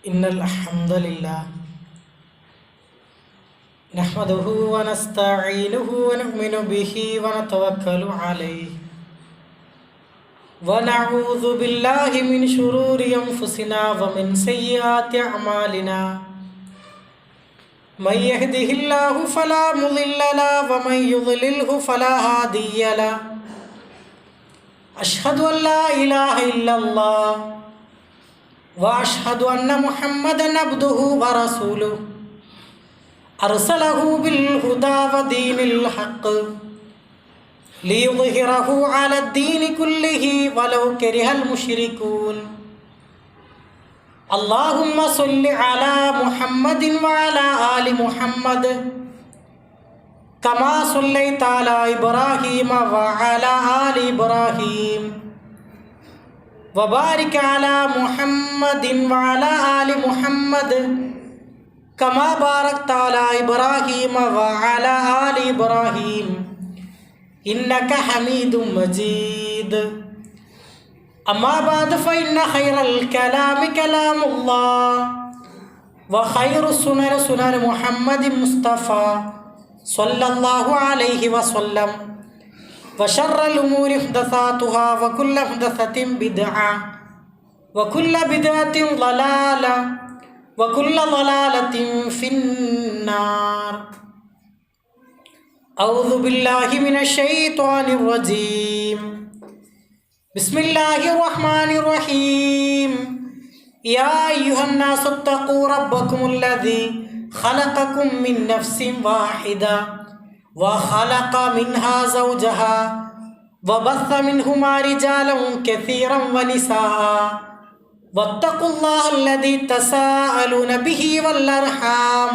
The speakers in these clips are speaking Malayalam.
innal hamdalillah nahmaduhu wa nasta'inuhu wa nu'minu bihi wa natawakkalu alayhi wa na'udhu billahi min shururi anfusina wa min sayyiati a'malina man yahdihillahu fala mudilla lahu wa man yudlilhu fala hadiya lahu ashhadu an la ilaha illallah wa ashhadu anna muhammadan abduhu wa rasuluhu arsalahu bil huda wa dinil haqq liyudhhirahu ala ad-din kullihi walau karihal mushrikun. Allahumma salli ala muhammadin wa ala ali muhammad kama sallaita ala ibrahim wa ala ali ibrahim wa barik ala muhammadin wa ala ali muhammad kama barakta ala ibrahim wa ala ali ibrahim innaka hamidum majid. Amma ba'd fa inna khayral kalami kalamullah wa khayrus sunan sunan muhammadin mustafa sallallahu alayhi wa sallam wa sharral umuri muhdathatuha wa kullu muhdathatin bid'ah wa kullu bid'atin dalalah wa kullu dalalatin finnar. A'udhu billahi minash shaitanir rajim. Bismillahir rahmanir rahim. Ya ayyuhan nasu ittaqu rabbakumul ladzi khalaqakum min nafsin wahida wa khalaqa minha zawjaha wa batha minhuma rijalan kathiran wa nisaa wattaqullaha alladzi tasaaluna bihi wal arham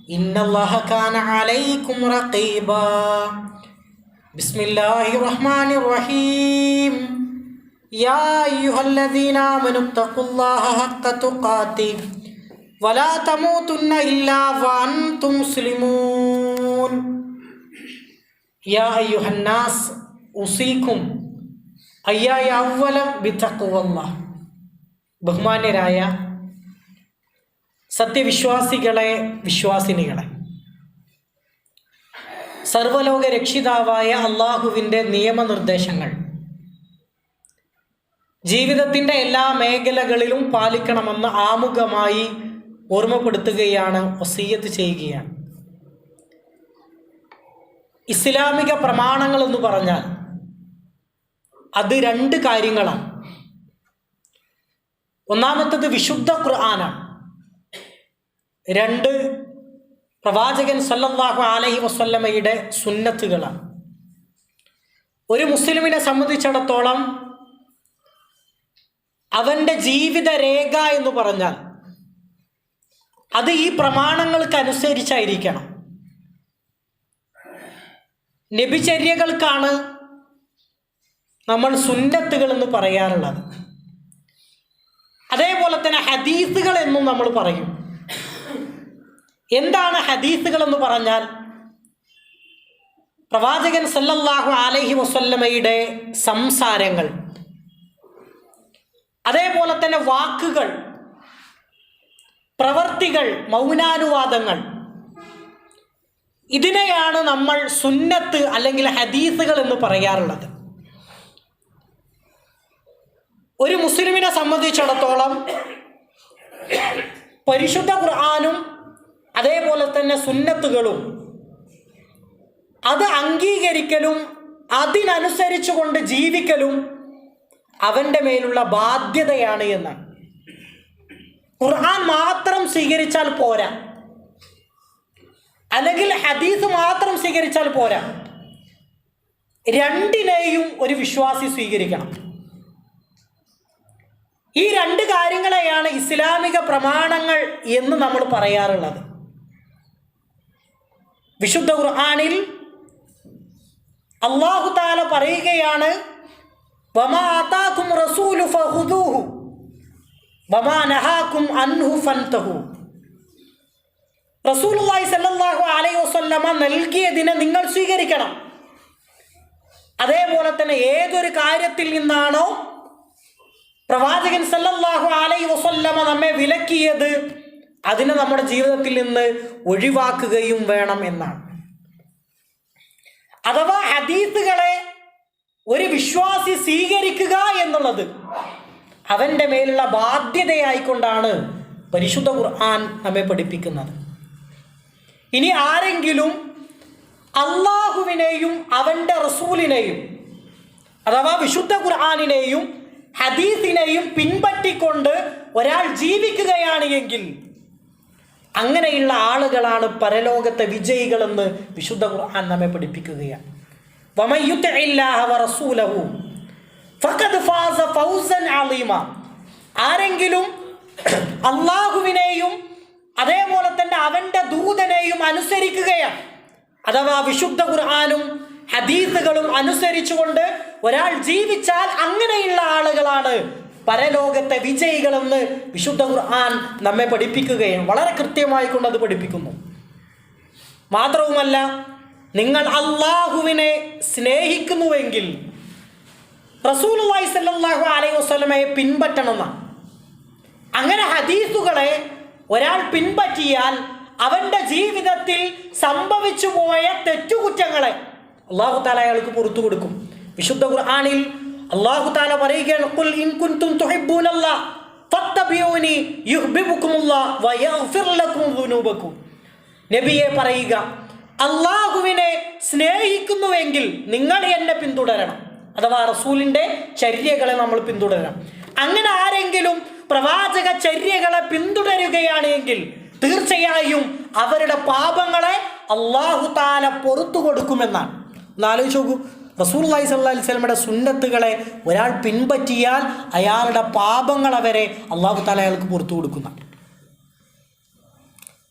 innallaha kana alaykum raqiba. Bismillahir rahmanir rahim. Ya ayyuhalladhina amanu ittaqullaha haqqa tuqatih wa la tamutunna illa wa antum muslimun. Ya ayyuhan nas usikum ayyaya awwalan bitaqwallah. ബഹുമാന്യരായ സത്യവിശ്വാസികളെ, വിശ്വാസിനികളെ, സർവലോക രക്ഷിതാവായ അള്ളാഹുവിൻ്റെ നിയമനിർദ്ദേശങ്ങൾ ജീവിതത്തിൻ്റെ എല്ലാ മേഖലകളിലും പാലിക്കണമെന്ന് ആമുഖമായി ഓർമ്മപ്പെടുത്തുകയാണ്, വസിയ്യത്ത് ചെയ്യുകയാണ്. ഇസ്ലാമിക പ്രമാണങ്ങൾ എന്ന് പറഞ്ഞാൽ അത് രണ്ട് കാര്യങ്ങളാണ്. ഒന്നാമത്തത് വിശുദ്ധ ഖുർആനാണ്. രണ്ട്, പ്രവാചകൻ സല്ലല്ലാഹു അലൈഹി വസല്ലമയുടെ സുന്നത്തുകളാണ്. ഒരു മുസ്ലിമിനെ സംബന്ധിച്ചിടത്തോളം അവൻ്റെ ജീവിത രേഖ എന്ന് പറഞ്ഞാൽ അത് ഈ പ്രമാണങ്ങൾക്കനുസരിച്ചായിരിക്കണം. നബിചര്യകൾക്കാണ് നമ്മൾ സുന്നത്തുകൾ എന്ന് പറയാറുള്ളത്. അതേപോലെ തന്നെ ഹദീസുകൾ എന്നും നമ്മൾ പറയും. എന്താണ് ഹദീസുകൾ എന്ന് പറഞ്ഞാൽ പ്രവാചകൻ സല്ലല്ലാഹു അലൈഹി വസല്ലമയുടെ സംസാരങ്ങൾ, അതേപോലെ തന്നെ വാക്കുകൾ, പ്രവർത്തികൾ, മൗനാനുവാദങ്ങൾ, ഇതിനെയാണ് നമ്മൾ സുന്നത്ത് അല്ലെങ്കിൽ ഹദീസുകൾ എന്ന് പറയാറുള്ളത്. ഒരു മുസ്ലിമിനെ സംബന്ധിച്ചിടത്തോളം പരിശുദ്ധ ഖുർആനും അതേപോലെ തന്നെ സുന്നത്തുകളും അത് അംഗീകരിക്കലും അതിനനുസരിച്ചു കൊണ്ട് ജീവിക്കലും അവൻ്റെ മേലുള്ള ബാധ്യതയാണ് എന്നാണ്. ഖുർആൻ മാത്രം സ്വീകരിച്ചാൽ പോരാ, അല്ലെങ്കിൽ ഹദീസ് മാത്രം സ്വീകരിച്ചാൽ പോരാ, രണ്ടിനെയും ഒരു വിശ്വാസി സ്വീകരിക്കണം. ഈ രണ്ട് കാര്യങ്ങളെയാണ് ഇസ്ലാമിക പ്രമാണങ്ങൾ എന്ന് നമ്മൾ പറയാറുള്ളത്. വിശുദ്ധ ഖുർആനിൽ അല്ലാഹു തആല പറയുകയാണ്, വമാ ആതാകും റസൂലു ഫഖുദൂഹു വമാ നഹാകും അൻഹു ഫൻതഹു. റസൂലുള്ളാഹി സ്വല്ലല്ലാഹു അലൈഹി വസല്ലമ നൽകിയതിനെ നിങ്ങൾ സ്വീകരിക്കണം. അതേപോലെ തന്നെ ഏതൊരു കാര്യത്തിൽ നിന്നാണോ പ്രവാചകൻ സല്ലല്ലാഹു അലൈഹി വസല്ലമ നമ്മെ വിലക്കിയത് അതിനെ നമ്മുടെ ജീവിതത്തിൽ നിന്ന് ഒഴിവാക്കുകയും വേണം എന്നാണ്. അഥവാ ഹദീസുകളെ ഒരു വിശ്വാസി സ്വീകരിക്കുക എന്നുള്ളത് അവൻ്റെ മേലുള്ള ബാധ്യതയായിക്കൊണ്ടാണ് പരിശുദ്ധ ഖുർആൻ നമ്മെ പഠിപ്പിക്കുന്നത്. ഇനി ആരെങ്കിലും അള്ളാഹുവിനെയും അവൻ്റെ റസൂലിനെയും അഥവാ വിശുദ്ധ ഖുർആനിനെയും ഹദീസിനെയും പിൻപറ്റിക്കൊണ്ട് ഒരാൾ ജീവിക്കുകയാണ് എങ്കിൽ അങ്ങനെയുള്ള ആളുകളാണ് പരലോകത്തെ വിജയികളെന്ന് വിശുദ്ധ ഖുർആൻ നമ്മെ പഠിപ്പിക്കുകയാണ്. വമൻ യുതിഇല്ലാഹ വറസൂലഹു ഫഖദ് ഫാസ ഫൗസൻ അളീമ. ആരെങ്കിലും അള്ളാഹുവിനെയും അതേപോലെ തന്നെ അവൻ്റെ ദൂതനെയും അനുസരിക്കുകയാണ്, അഥവാ വിശുദ്ധ ഖുർആനും ഹദീസുകളും അനുസരിച്ചുകൊണ്ട് ഒരാൾ ജീവിച്ചാൽ അങ്ങനെയുള്ള ആളുകളാണ് പരലോകത്തെ വിജയികളെന്ന് വിശുദ്ധ ഖുർആൻ നമ്മെ പഠിപ്പിക്കുകയാണ്. വളരെ കൃത്യമായി കൊണ്ട് അത് പഠിപ്പിക്കുന്നു. മാത്രവുമല്ല, നിങ്ങൾ അള്ളാഹുവിനെ സ്നേഹിക്കുന്നുവെങ്കിൽ റസൂലുള്ളാഹി സ്വല്ലല്ലാഹു അലൈഹി വസല്ലമയെ പിൻപറ്റണമെന്നാണ്. അങ്ങനെ ഹദീസുകളെ ഒരാൾ പിൻപറ്റിയാൽ അവൻ്റെ ജീവിതത്തിൽ സംഭവിച്ചു പോയ തെറ്റുകുറ്റങ്ങളെ അല്ലാഹു തആല അയാൾക്ക് പുറത്തു കൊടുക്കും. വിശുദ്ധ ഖുർആനിൽ അല്ലാഹു തആല പറയുകയാണ്, ഖുൽ ഇൻ കുൻതും തുഹിബ്ബൂനല്ലാഹ ഫത്തബിഊനി യുഹ്ബിബുകുമുല്ലാഹ് വയഗ്ഫിർ ലക്കും ദുനൂബക്കും. നബിയെ പറയുക, അള്ളാഹുവിനെ സ്നേഹിക്കുന്നുവെങ്കിൽ നിങ്ങൾ എന്നെ പിന്തുടരണം, അഥവാ റസൂലിൻ്റെ ചര്യകളെ നമ്മൾ പിന്തുടരണം. അങ്ങനെ ആരെങ്കിലും പ്രവാചക ചര്യകളെ പിന്തുടരുകയാണെങ്കിൽ തീർച്ചയായും അവരുടെ പാപങ്ങളെ അല്ലാഹു തആല പുറത്തു കൊടുക്കുമെന്നാണ്. ഒന്നാലോചിച്ച് നോക്കൂ, റസൂലുള്ളാഹി സ്വല്ലല്ലാഹു അലൈഹി വസല്ലമയുടെ സുന്നത്തുകളെ ഒരാൾ പിൻപറ്റിയാൽ അയാളുടെ പാപങ്ങൾ അവരെ അല്ലാഹു തആല അയാൾക്ക് പുറത്തു കൊടുക്കുന്ന.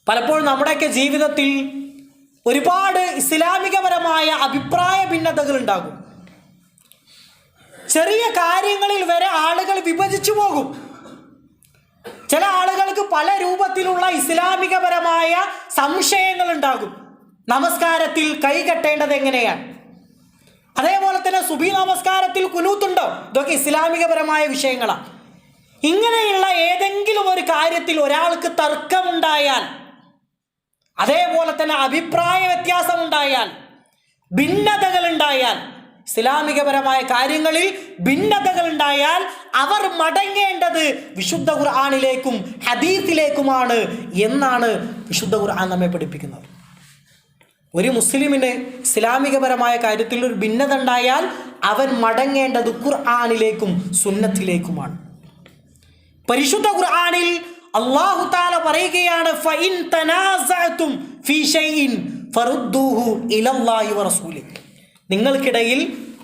പലപ്പോഴും നമ്മുടെയൊക്കെ ജീവിതത്തിൽ ഒരുപാട് ഇസ്ലാമികപരമായ അഭിപ്രായ ഭിന്നതകൾ ഉണ്ടാകും. ചെറിയ കാര്യങ്ങളിൽ വരെ ആളുകൾ വിഭജിച്ചു പോകും. ചില ആളുകൾക്ക് പല രൂപത്തിലുള്ള ഇസ്ലാമികപരമായ സംശയങ്ങൾ ഉണ്ടാകും. നമസ്കാരത്തിൽ കൈ കെട്ടേണ്ടത് എങ്ങനെയാണ്, അതേപോലെ തന്നെ സുബഹി നമസ്കാരത്തിൽ കുനൂത്തുണ്ടോ, ഇതൊക്കെ ഇസ്ലാമികപരമായ വിഷയങ്ങളാണ്. ഇങ്ങനെയുള്ള ഏതെങ്കിലും ഒരു കാര്യത്തിൽ ഒരാൾക്ക് തർക്കമുണ്ടായാൽ, അതേപോലെ തന്നെ അഭിപ്രായ വ്യത്യാസമുണ്ടായാൽ, ഭിന്നതകൾ ഉണ്ടായാൽ, ഇസ്ലാമികപരമായ കാര്യങ്ങളിൽ ഭിന്നതകൾ ഉണ്ടായാൽ അവർ മടങ്ങേണ്ടത് വിശുദ്ധ ഖുർആനിലേക്കും ഹദീസിലേക്കുമാണ് എന്നാണ് വിശുദ്ധ ഖുർആൻ നമ്മെ പഠിപ്പിക്കുന്നത്. ഒരു മുസ്ലിമിന് ഇസ്ലാമികപരമായ കാര്യത്തിൽ ഒരു ഭിന്നത ഉണ്ടായാൽ അവൻ മടങ്ങേണ്ടത് ഖുർആനിലേക്കും സുന്നത്തിലേക്കുമാണ്. പരിശുദ്ധ ഖുർആനിൽ അല്ലാഹു തആല പറയുകയാണ്, ഫഇൻ തനാസഅതും ഫീ ഷൈഇൻ ഫറുദ്ദൂഹു ഇലല്ലാഹി വറസൂലിഹി. നിങ്ങൾക്കിടയിൽ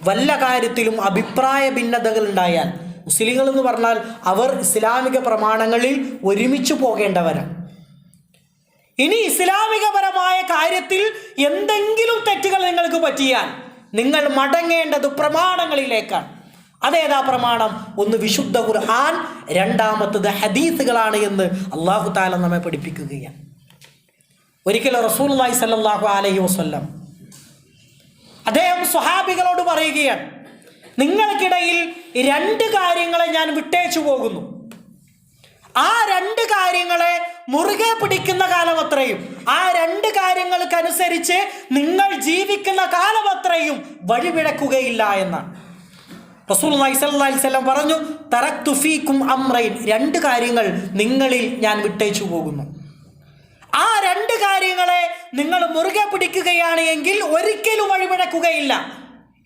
വല്ല കാര്യത്തിലും അഭിപ്രായ ഭിന്നതകൾ ഉണ്ടായാൽ, മുസ്ലിങ്ങൾ എന്ന് പറഞ്ഞാൽ അവർ ഇസ്ലാമിക പ്രമാണങ്ങളിൽ ഒരുമിച്ച് പോകേണ്ടവരാണ്. ഇനി ഇസ്ലാമികപരമായ കാര്യത്തിൽ എന്തെങ്കിലും തെറ്റുകൾ നിങ്ങൾക്ക് പറ്റിയാൽ നിങ്ങൾ മടങ്ങേണ്ടത് പ്രമാണങ്ങളിലേക്കാണ്. അതേതാ പ്രമാണം? ഒന്ന് വിശുദ്ധ ഖുർആൻ, രണ്ടാമത്തത് ഹദീസുകളാണ് എന്ന് അല്ലാഹു തആല നമ്മെ പഠിപ്പിക്കുകയാണ്. ഒരിക്കൽ റസൂലുള്ളാഹി സ്വല്ലല്ലാഹു അലൈഹി വസല്ലം അദ്ദേഹം സ്വഹാബികളോട് പറയുകയാണ്, നിങ്ങൾക്കിടയിൽ രണ്ട് കാര്യങ്ങളെ ഞാൻ വിട്ടേച്ചു പോകുന്നു. ആ രണ്ട് കാര്യങ്ങളെ മുറുകെ പിടിക്കുന്ന കാലം അത്രയും, ആ രണ്ട് കാര്യങ്ങൾക്കനുസരിച്ച് നിങ്ങൾ ജീവിക്കുന്ന കാലം അത്രയും വഴിപിഴക്കുകയില്ല എന്നാണ്. റസൂലുള്ളാഹി സ്വല്ലല്ലാഹു അലൈഹി വസല്ലം പറഞ്ഞു, തറക്തു ഫീകും അംറൈൻ, രണ്ട് കാര്യങ്ങൾ നിങ്ങളിൽ ഞാൻ വിട്ടേച്ചു പോകുന്നു. ആ രണ്ട് കാര്യങ്ങളെ നിങ്ങൾ മുറുകെ പിടിക്കുകയാണ് എങ്കിൽ ഒരിക്കലും വഴിപിഴക്കുകയില്ല.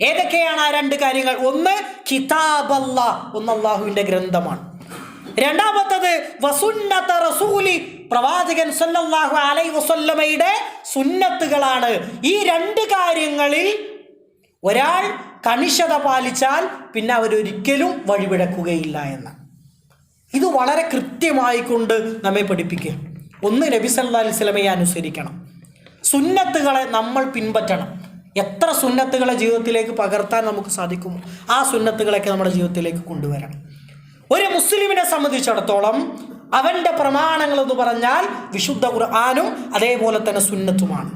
ഏതൊക്കെയാണ് ആ രണ്ട് കാര്യങ്ങൾ? ഒന്ന് കിതാബല്ലാഹ്, ഒന്ന് അല്ലാഹുവിൻ്റെ ഗ്രന്ഥമാണ്. രണ്ടാമത്തത് വസുന്നത റസൂലി, പ്രവാചകൻ സല്ലല്ലാഹു അലൈഹി വസല്ലമയുടെ സുന്നത്തുകളാണ്. ഈ രണ്ട് കാര്യങ്ങളിൽ ഒരാൾ കണിശത പാലിച്ചാൽ പിന്നെ അവരൊരിക്കലും വഴിപിഴക്കുകയില്ല എന്ന്. ഇത് വളരെ കൃത്യമായി കൊണ്ട് നമ്മെ പഠിപ്പിക്കുക. ഒന്ന്, നബി സല്ലല്ലാഹു അലൈഹി വസല്ലമയെ അനുസരിക്കണം, സുന്നത്തുകളെ നമ്മൾ പിൻപറ്റണം. എത്ര സുന്നത്തുകളെ ജീവിതത്തിലേക്ക് പകർത്താൻ നമുക്ക് സാധിക്കുമോ ആ സുന്നത്തുകളൊക്കെ നമ്മുടെ ജീവിതത്തിലേക്ക് കൊണ്ടുവരണം. ഒരു മുസ്ലിമിനെ സംബന്ധിച്ചിടത്തോളം അവൻ്റെ പ്രമാണങ്ങൾ എന്ന് പറഞ്ഞാൽ വിശുദ്ധ ഖുർആനും അതേപോലെ തന്നെ സുന്നത്തുമാണ്.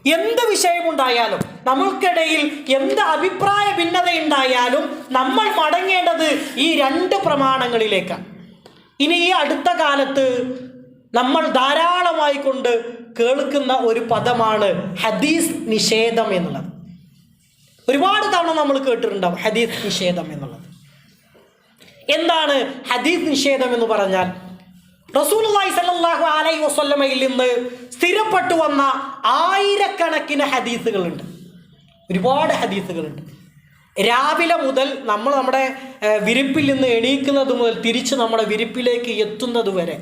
എന്ത് വിഷയമുണ്ടായാലും, നമ്മൾക്കിടയിൽ എന്ത് അഭിപ്രായ ഭിന്നതയുണ്ടായാലും നമ്മൾ മടങ്ങേണ്ടത് ഈ 2 പ്രമാണങ്ങളിലേക്കാണ്. ഇനി ഈ അടുത്ത കാലത്ത് നമ്മൾ ധാരാളമായി കൊണ്ട് കേൾക്കുന്ന ഒരു പദമാണ് ഹദീസ് നിഷേധം എന്നുള്ളത്. ഒരുപാട് തവണ നമ്മൾ കേട്ടിട്ടുണ്ടാവും ഹദീസ് നിഷേധം എന്നുള്ളത്. എന്താണ് ഹദീസ് നിഷേധം എന്ന് പറഞ്ഞാൽ? റസൂലുള്ളാഹി സ്വല്ലല്ലാഹു അലൈഹി വസല്ലമയിൽ നിന്ന് സ്ഥിരപ്പെട്ടു വന്ന ആയിരക്കണക്കിന് ഹദീസുകളുണ്ട്, ഒരുപാട് ഹദീസുകളുണ്ട്. രാവിലെ മുതൽ നമ്മൾ നമ്മുടെ വിരിപ്പിൽ നിന്ന് എണീക്കുന്നത് മുതൽ തിരിച്ച് നമ്മുടെ വിരിപ്പിലേക്ക് എത്തുന്നത് വരെ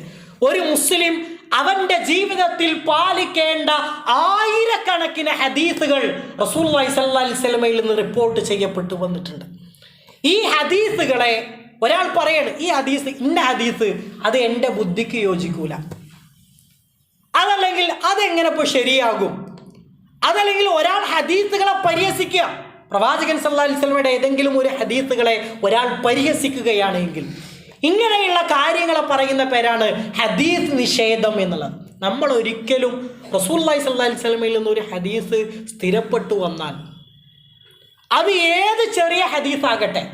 ഒരു മുസ്ലിം അവൻ്റെ ജീവിതത്തിൽ പാലിക്കേണ്ട ആയിരക്കണക്കിന് ഹദീസുകൾ റസൂലുള്ളാഹി സ്വല്ലല്ലാഹു അലൈഹി വസല്ലമയിൽ നിന്ന് റിപ്പോർട്ട് ചെയ്യപ്പെട്ടു വന്നിട്ടുണ്ട്. ഈ ഹദീസുകളെ ഒരാൾ പറയാണ്, ഈ ഹദീസ് ഇന്ന ഹദീസ് അത് എൻ്റെ ബുദ്ധിക്ക് യോജിക്കൂല, അതല്ലെങ്കിൽ അതെങ്ങനെ ഇപ്പോൾ ശരിയാകും, അതല്ലെങ്കിൽ ഒരാൾ ഹദീസുകളെ പരിഹസിക്കുക, പ്രവാചകൻ സല്ലല്ലാഹു അലൈഹി വസല്ലമയുടെ ഏതെങ്കിലും ഒരു ഹദീസുകളെ ഒരാൾ പരിഹസിക്കുകയാണെങ്കിൽ, ഇങ്ങനെയുള്ള കാര്യങ്ങളെ പറയുന്ന പേരാണ് ഹദീസ് നിഷേധം എന്നുള്ളത്. നമ്മൾ ഒരിക്കലും റസൂലുള്ളാഹി സ്വല്ലല്ലാഹു അലൈഹി വസല്ലമയിൽ നിന്ന് ഒരു ഹദീസ് സ്ഥിരപ്പെട്ടു വന്നാൽ അത് ഏത് ചെറിയ ഹദീസാകട്ടെ,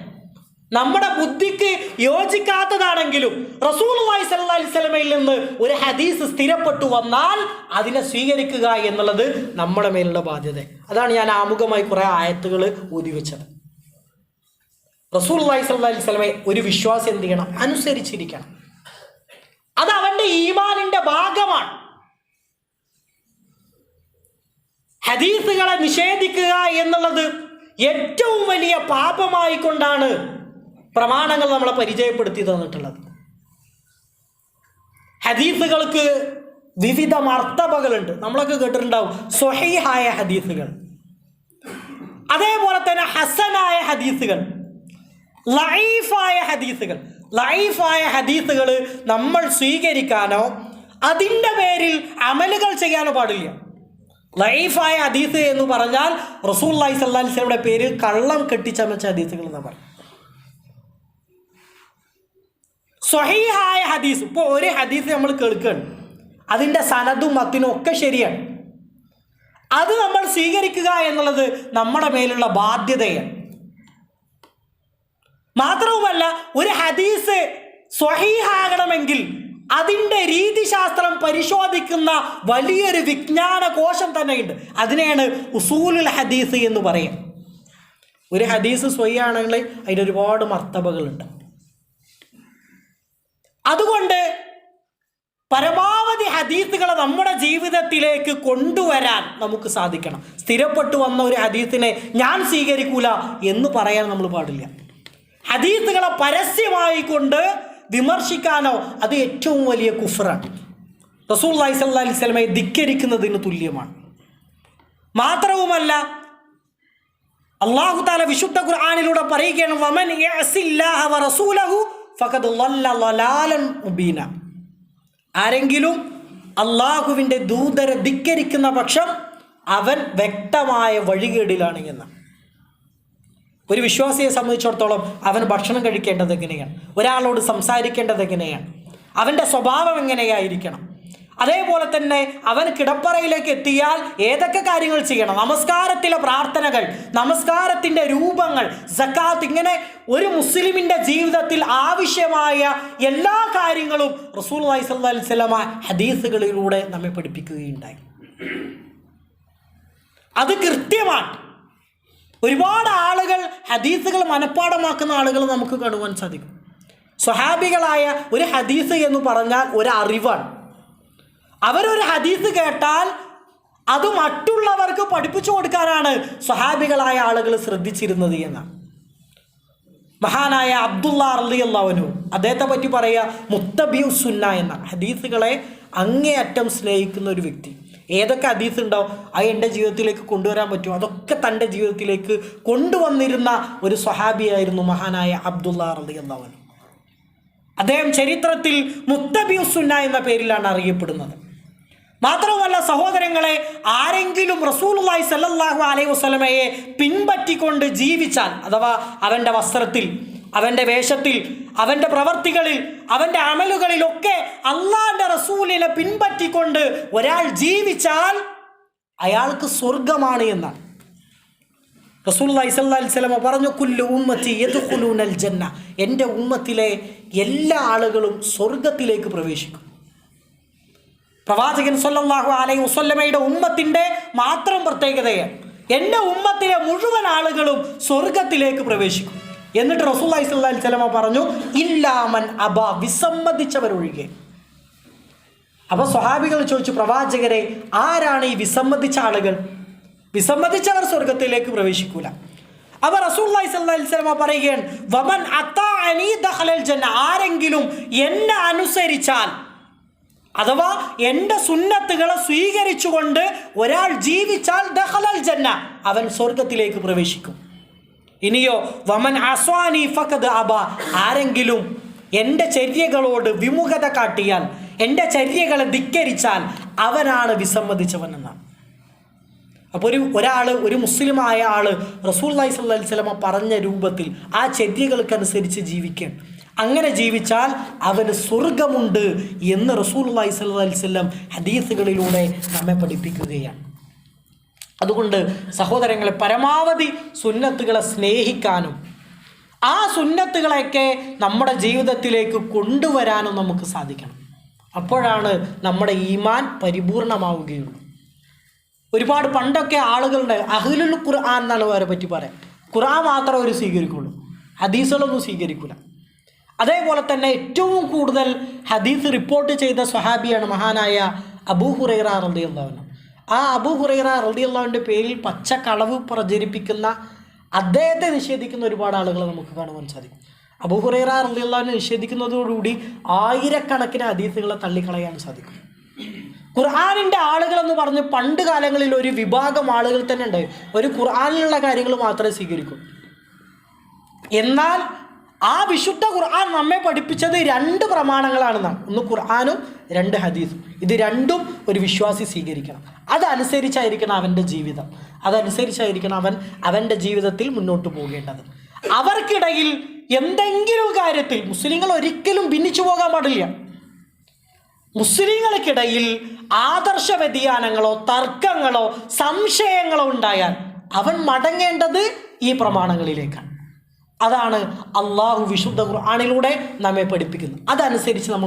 നമ്മുടെ ബുദ്ധിക്ക് യോജിക്കാത്തതാണെങ്കിലും റസൂലുള്ളാഹി സ്വല്ലല്ലാഹു അലൈഹി വസല്ലമയിൽ നിന്ന് ഒരു ഹദീസ് സ്ഥിരപ്പെട്ടു വന്നാൽ അതിനെ സ്വീകരിക്കുക എന്നുള്ളത് നമ്മുടെ മേലുള്ള ബാധ്യത. അതാണ് ഞാൻ ആമുഖമായി കുറേ ആയത്തുകൾ ഊതി വെച്ചത്. റസൂലുള്ളാഹി സ്വല്ലല്ലാഹു അലൈഹി വസല്ലമയെ ഒരു വിശ്വാസി എന്ത് ചെയ്യണം? അനുസരിച്ചിരിക്കണം. അത് അവന്റെ ഈമാനിന്റെ ഭാഗമാണ്. ഹദീസുകളെ നിഷേധിക്കുക എന്നുള്ളത് ഏറ്റവും വലിയ പാപമായി കൊണ്ടാണ് പ്രമാണങ്ങൾ നമ്മളെ പരിചയപ്പെടുത്തി തന്നിട്ടുള്ളത്. ഹദീസുകൾക്ക് വിവിധ മർത്തബകളുണ്ട്. നമ്മളൊക്കെ കേട്ടിട്ടുണ്ടാവും സ്വഹീഹായ ഹദീസുകൾ, അതേപോലെ തന്നെ ഹസനായ ഹദീസുകൾ, ലഈഫായ ഹദീസുകൾ. ലഈഫായ ഹദീസുകൾ നമ്മൾ സ്വീകരിക്കാനോ അതിൻ്റെ പേരിൽ അമലുകൾ ചെയ്യാനോ പാടില്ല. ലഈഫായ ഹദീസ് എന്ന് പറഞ്ഞാൽ റസൂലുള്ളാഹി സ്വല്ലല്ലാഹു അലൈഹി വസല്ലമയുടെ പേരിൽ കള്ളം കെട്ടിച്ചമച്ച ഹദീസുകൾ എന്ന് പറയും. സ്വഹീഹായ ഹദീസ്, ഇപ്പോൾ ഒരു ഹദീസ് നമ്മൾ കേൾക്കുകയാണ്, അതിൻ്റെ സനദും മത്തിനും ഒക്കെ ശരിയാണ്, അത് നമ്മൾ സ്വീകരിക്കുക എന്നുള്ളത് നമ്മുടെ മേലുള്ള ബാധ്യതയാണ്. മാത്രവുമല്ല, ഒരു ഹദീസ് സ്വഹീഹാകണമെങ്കിൽ അതിൻ്റെ രീതിശാസ്ത്രം പരിശോധിക്കുന്ന വലിയൊരു വിജ്ഞാന കോശം തന്നെയുണ്ട്. അതിനെയാണ് ഉസൂലുൽ ഹദീസ് എന്ന് പറയും. ഒരു ഹദീസ് സ്വഹീഹാണെങ്കിൽ അതിന് ഒരുപാട് മർത്തബകളുണ്ട്. അതുകൊണ്ട് പരമാവധി ഹദീസുകളെ നമ്മുടെ ജീവിതത്തിലേക്ക് കൊണ്ടുവരാൻ നമുക്ക് സാധിക്കണം. സ്ഥിരപ്പെട്ടു വന്ന ഒരു ഹദീസിനെ ഞാൻ സ്വീകരിക്കൂല എന്ന് പറയാൻ നമ്മൾ പാടില്ല. ഹദീസുകളെ പരസ്യമായി കൊണ്ട് വിമർശിക്കാനോ അത് ഏറ്റവും വലിയ കുഫ്റാണ്. റസൂലുള്ളാഹി സ്വല്ലല്ലാഹു അലൈഹി വസല്ലമയെ ധിക്കരിക്കുന്നതിന് തുല്യമാണ്. മാത്രവുമല്ല, അല്ലാഹു തആല വിശുദ്ധ ഖുർആനിലൂടെ പറയുകയാണ്, വമൻ യഅസില്ലാഹ വറസൂലഹു ഫഖദ് ളല്ല ളലാലൻ മുബീന. ആരെങ്കിലും അള്ളാഹുവിൻ്റെ ദൂതരെ ധിക്കരിക്കുന്ന പക്ഷം അവൻ വ്യക്തമായ വഴികേടിലാണ് എന്ന്. ഒരു വിശ്വാസിയെ സംബന്ധിച്ചിടത്തോളം അവൻ ഭക്ഷണം കഴിക്കേണ്ടത് എങ്ങനെയാണ്, ഒരാളോട് സംസാരിക്കേണ്ടത് എങ്ങനെയാണ്, അവൻ്റെ സ്വഭാവം എങ്ങനെയായിരിക്കണം, അതേപോലെ തന്നെ അവൻ കിടപ്പറയിലേക്ക് എത്തിയാൽ ഏതൊക്കെ കാര്യങ്ങൾ ചെയ്യണം, നമസ്കാരത്തിലെ പ്രാർത്ഥനകൾ, നമസ്കാരത്തിൻ്റെ രൂപങ്ങൾ, സക്കാത്ത്, ഇങ്ങനെ ഒരു മുസ്ലിമിൻ്റെ ജീവിതത്തിൽ ആവശ്യമായ എല്ലാ കാര്യങ്ങളും റസൂലുള്ളാഹി സ്വല്ലല്ലാഹു അലൈഹി വസല്ലമ ഹദീസുകളിലൂടെ നമ്മെ പഠിപ്പിക്കുകയുണ്ടായി. അത് കൃത്യമാണ്. ഒരുപാട് ആളുകൾ ഹദീസുകൾ മനഃപ്പാഠമാക്കുന്ന ആളുകൾ നമുക്ക് കാണുവാൻ സാധിക്കും. സ്വഹാബികളായ ഒരു ഹദീസ് എന്ന് പറഞ്ഞാൽ ഒരു അറിവാണ്. അവരൊരു ഹദീസ് കേട്ടാൽ അത് മറ്റുള്ളവർക്ക് പഠിപ്പിച്ചു കൊടുക്കാനാണ് സ്വഹാബികളായ ആളുകൾ ശ്രദ്ധിച്ചിരുന്നത് എന്നാണ്. മഹാനായ അബ്ദുല്ലാ റളിയല്ലാഹു അൻഹു, അദ്ദേഹത്തെ പറ്റി പറയുക മുത്തബിഉ സുന്ന എന്ന, ഹദീസുകളെ അങ്ങേയറ്റം സ്നേഹിക്കുന്ന ഒരു വ്യക്തി. ഏതൊക്കെ ഹദീസ് ഉണ്ടോ അത് എൻ്റെ ജീവിതത്തിലേക്ക് കൊണ്ടുവരാൻ പറ്റുമോ അതൊക്കെ തൻ്റെ ജീവിതത്തിലേക്ക് കൊണ്ടുവന്നിരുന്ന ഒരു സ്വഹാബിയായിരുന്നു മഹാനായ അബ്ദുല്ലാ റളിയല്ലാഹു അൻഹു. അദ്ദേഹം ചരിത്രത്തിൽ മുത്തബിഉ സുന്ന എന്ന പേരിലാണ് അറിയപ്പെടുന്നത്. മാത്രമല്ല സഹോദരങ്ങളെ, ആരെങ്കിലും റസൂലുള്ളാഹി സ്വല്ലല്ലാഹു അലൈഹി വസല്ലമയെ പിൻപറ്റിക്കൊണ്ട് ജീവിച്ചാൽ, അഥവാ അവൻ്റെ വസ്ത്രത്തിൽ, അവൻ്റെ വേഷത്തിൽ, അവൻ്റെ പ്രവർത്തികളിൽ, അവൻ്റെ അമലുകളിലൊക്കെ അള്ളാഹുവിൻ്റെ റസൂലിനെ പിൻപറ്റിക്കൊണ്ട് ഒരാൾ ജീവിച്ചാൽ അയാൾക്ക് സ്വർഗമാണ് എന്നാണ്. റസൂലുള്ളാഹി സ്വല്ലല്ലാഹി അലൈഹി വസല്ലം പറഞ്ഞു, കുല്ലു ഉമ്മത്തി യദ്ഖുലൂനൽ ജന്ന, എൻ്റെ ഉമ്മത്തിലെ എല്ലാ ആളുകളും സ്വർഗത്തിലേക്ക് പ്രവേശിക്കും. പ്രവാചകൻ സ്വല്ലല്ലാഹു അലൈഹി വസല്ലമയുടെ ഉമ്മത്തിൻ്റെ മാത്രം പ്രത്യേകതയാണ്, എൻ്റെ ഉമ്മത്തിലെ മുഴുവൻ ആളുകളും സ്വർഗത്തിലേക്ക് പ്രവേശിക്കും. എന്നിട്ട് റസൂലുള്ളാഹി സ്വല്ലല്ലാഹി അലൈഹി വസല്ലം പറഞ്ഞു, ഇല്ലാമൻ അബ, വിസമ്മതിച്ചവരൊഴികെ. അപ്പോൾ സ്വഹാബികൾ ചോദിച്ചു, പ്രവാചകരെ, ആരാണ് ഈ വിസമ്മതിച്ച ആളുകൾ? വിസമ്മതിച്ചവർ സ്വർഗത്തിലേക്ക് പ്രവേശിക്കൂല. അപ്പോൾ റസൂലുള്ളാഹി സ്വല്ലല്ലാഹി അലൈഹി വസല്ലം പറയുകയാണ്, വമൻ അതാഅനി ദഖലൽ ജന്ന, ആരെങ്കിലും എന്നെ അനുസരിച്ചാൽ അഥവാ എൻ്റെ സുന്നത്തുകളെ സ്വീകരിച്ചുകൊണ്ട് ഒരാൾ ജീവിച്ചാൽ ദഖലൽ ജന്ന, അവൻ സ്വർഗത്തിലേക്ക് പ്രവേശിക്കും. ഇനിയോ വമൻ അസ്വാനി ഫഖദ് അബ, ആരെങ്കിലും എൻ്റെ ചര്യകളോട് വിമുഖത കാട്ടിയാൽ, എൻ്റെ ചര്യകളെ ധിക്കരിച്ചാൽ അവനാണ് വിസമ്മതിച്ചവൻ എന്നാണ്. അപ്പോൾ ഒരു മുസ്ലിമായ ആൾ റസൂലുള്ളാഹി സ്വല്ലല്ലാഹി അലൈഹി വസല്ലം പറഞ്ഞ രൂപത്തിൽ ആ ചര്യകൾക്കനുസരിച്ച് ജീവിക്കാൻ, അങ്ങനെ ജീവിച്ചാൽ അവന് സ്വർഗമുണ്ട് എന്ന് റസൂലുള്ളാഹി സ്വല്ലല്ലാഹി അലൈഹി വസല്ലം ഹദീസുകളിലൂടെ നമ്മെ പഠിപ്പിക്കുകയാണ്. അതുകൊണ്ട് സഹോദരങ്ങളെ, പരമാവധി സുന്നത്തുകളെ സ്നേഹിക്കാനും ആ സുന്നത്തുകളെയൊക്കെ നമ്മുടെ ജീവിതത്തിലേക്ക് കൊണ്ടുവരാനും നമുക്ക് സാധിക്കണം. അപ്പോഴാണ് നമ്മുടെ ഈമാൻ പരിപൂർണമാവുകയുള്ളൂ. ഒരുപാട് പണ്ടൊക്കെ ആളുകളുടെ അഹ്ലുൽ ഖുർആൻ എന്നാണ് അവരെ പറ്റി പറയാം. ഖുർആൻ മാത്രമേ അവർ സ്വീകരിക്കുള്ളൂ, ഹദീസുകളൊന്നും സ്വീകരിക്കില്ല. അതേപോലെ തന്നെ ഏറ്റവും കൂടുതൽ ഹദീസ് റിപ്പോർട്ട് ചെയ്ത സ്വഹാബിയാണ് മഹാനായ അബൂ ഹുറൈറ റളിയല്ലാഹു അൻഹു. ആ അബൂ ഹുറൈറ റളിയല്ലാഹുവിൻ്റെ പേരിൽ പച്ചക്കളവ് പ്രചരിപ്പിക്കുന്ന, അദ്ദേഹത്തെ നിഷേധിക്കുന്ന ഒരുപാട് ആളുകളെ നമുക്ക് കാണുവാൻ സാധിക്കും. അബൂ ഹുറൈറ റളിയല്ലാഹു അൻഹു നിഷേധിക്കുന്നതോടുകൂടി ആയിരക്കണക്കിന് ഹദീസുകളെ തള്ളിക്കളയാൻ സാധിക്കും. ഖുർആനിൻ്റെ ആളുകളെന്ന് പറഞ്ഞ് പണ്ട് കാലങ്ങളിൽ ഒരു വിഭാഗം ആളുകൾ തന്നെ ഉണ്ട്, ഒരു ഖുർആനിലുള്ള കാര്യങ്ങൾ മാത്രമേ സ്വീകരിക്കൂ. എന്നാൽ ആ വിശുദ്ധ ഖുർആൻ നമ്മെ പഠിപ്പിച്ചത് 2 പ്രമാണങ്ങളാണെന്നാണ്. ഒന്ന് ഖുർആനും 2 ഹദീസും. ഇത് രണ്ടും ഒരു വിശ്വാസി സ്വീകരിക്കണം. അതനുസരിച്ചായിരിക്കണം അവൻ്റെ ജീവിതം, അതനുസരിച്ചായിരിക്കണം അവൻ്റെ ജീവിതത്തിൽ മുന്നോട്ട് പോകേണ്ടത്. അവർക്കിടയിൽ എന്തെങ്കിലും കാര്യത്തിൽ മുസ്ലിങ്ങൾ ഒരിക്കലും ഭിന്നിച്ചു പോകാൻ പാടില്ല. മുസ്ലിങ്ങൾക്കിടയിൽ ആദർശ വ്യതിയാനങ്ങളോ തർക്കങ്ങളോ സംശയങ്ങളോ ഉണ്ടായാൽ അവൻ മടങ്ങേണ്ടത് ഈ പ്രമാണങ്ങളിലേക്കാണ്. അതാണ് അള്ളാഹു വിശുദ്ധ ഖുർആനിലൂടെ നമ്മെ പഠിപ്പിക്കുന്നത്. അതനുസരിച്ച് നമ്മൾ